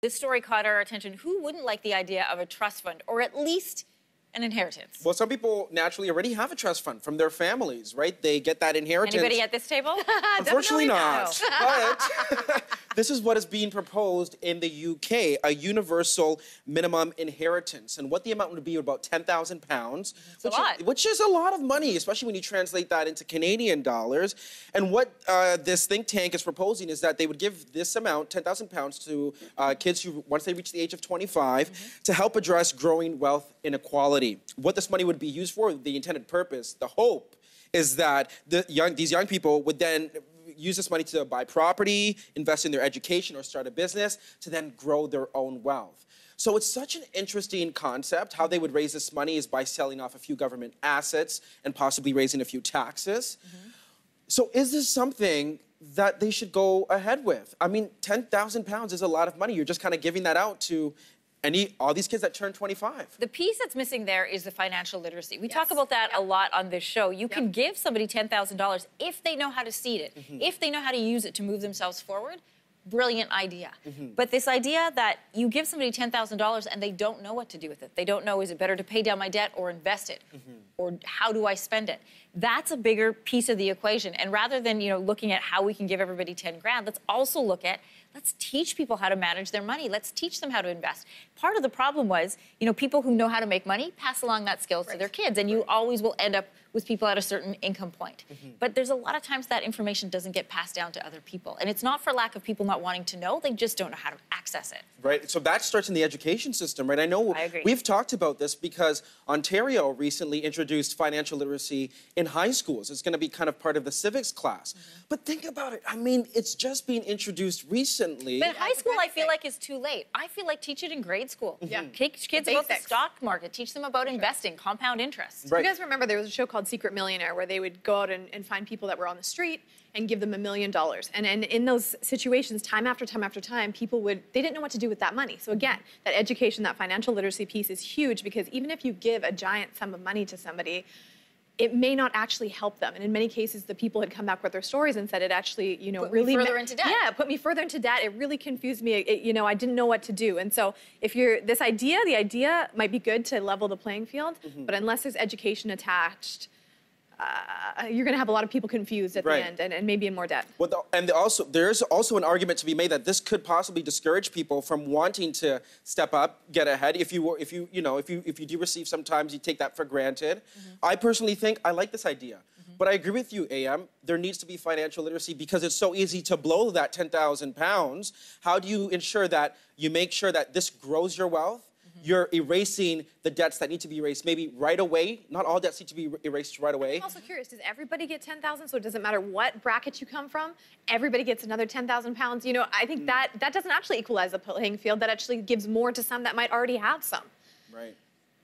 This story caught our attention. Who wouldn't like the idea of a trust fund, or at least an inheritance? Well, some people naturally already have a trust fund from their families, right? They get that inheritance. Anybody at this table? Unfortunately not. But this is what is being proposed in the UK, a universal minimum inheritance. And what the amount would be about £10,000, which is a lot of money, especially when you translate that into Canadian dollars. And what this think tank is proposing is that they would give this amount, £10,000, to kids who, once they reach the age of 25, to help address growing wealth inequality. What this money would be used for, the intended purpose, the hope, is that these young people would then use this money to buy property, invest in their education, or start a business to then grow their own wealth. So it's such an interesting concept. How they would raise this money is by selling off a few government assets and possibly raising a few taxes. So is this something that they should go ahead with? I mean, £10,000 is a lot of money. You're just kind of giving that out to all these kids that turn 25. The piece that's missing there is the financial literacy. We talk about that a lot on this show. You can give somebody $10,000 if they know how to seed it, if they know how to use it to move themselves forward. Brilliant idea. But this idea that you give somebody $10,000 and they don't know what to do with it. They don't know, is it better to pay down my debt or invest it? Or how do I spend it? That's a bigger piece of the equation. And rather than, looking at how we can give everybody 10 grand, let's also look at, let's teach people how to manage their money. Let's teach them how to invest. Part of the problem was, people who know how to make money pass along that skills to their kids, and you always will end up with people at a certain income point. But there's a lot of times that information doesn't get passed down to other people. And it's not for lack of people not wanting to know, they just don't know how to access it. Right, so that starts in the education system, right? I agree. We've talked about this because Ontario recently introduced financial literacy in high schools. It's gonna be kind of part of the civics class. But think about it, I mean, it's just being introduced recently. But high school, I feel like, is too late. I feel like teach it in grade school. Teach kids about the stock market, teach them about investing, compound interest. You guys remember there was a show called Secret Millionaire where they would go out and find people that were on the street and give them $1 million. And in those situations, time after time after time, they didn't know what to do with that money. So again, that education, that financial literacy piece is huge, because even if you give a giant sum of money to somebody, it may not actually help them. And in many cases, the people had come back with their stories and said it actually, put me further into debt. Yeah, put me further into debt. It really confused me. I didn't know what to do. And so if the idea might be good to level the playing field, but unless there's education attached, you're going to have a lot of people confused at the end and maybe in more debt. Well, there's also an argument to be made that this could possibly discourage people from wanting to step up, get ahead. If you do receive, sometimes you take that for granted. I personally think I like this idea. But I agree with you, AM. There needs to be financial literacy because it's so easy to blow that £10,000. How do you ensure that you make sure that this grows your wealth? You're erasing the debts that need to be erased maybe right away. Not all debts need to be erased right away. I'm also curious, does everybody get 10,000? So it doesn't matter what bracket you come from, everybody gets another 10,000 pounds. I think that doesn't actually equalize the playing field. That actually gives more to some that might already have some. Right.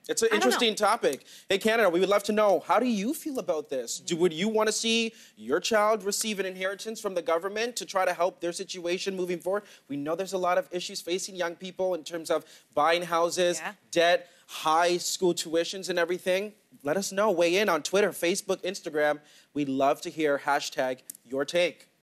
It's an interesting topic. Hey, Canada, we would love to know, how do you feel about this? Would you want to see your child receive an inheritance from the government to try to help their situation moving forward? We know there's a lot of issues facing young people in terms of buying houses, debt, high school tuitions and everything. Let us know. Weigh in on Twitter, Facebook, Instagram. We'd love to hear #YourTake.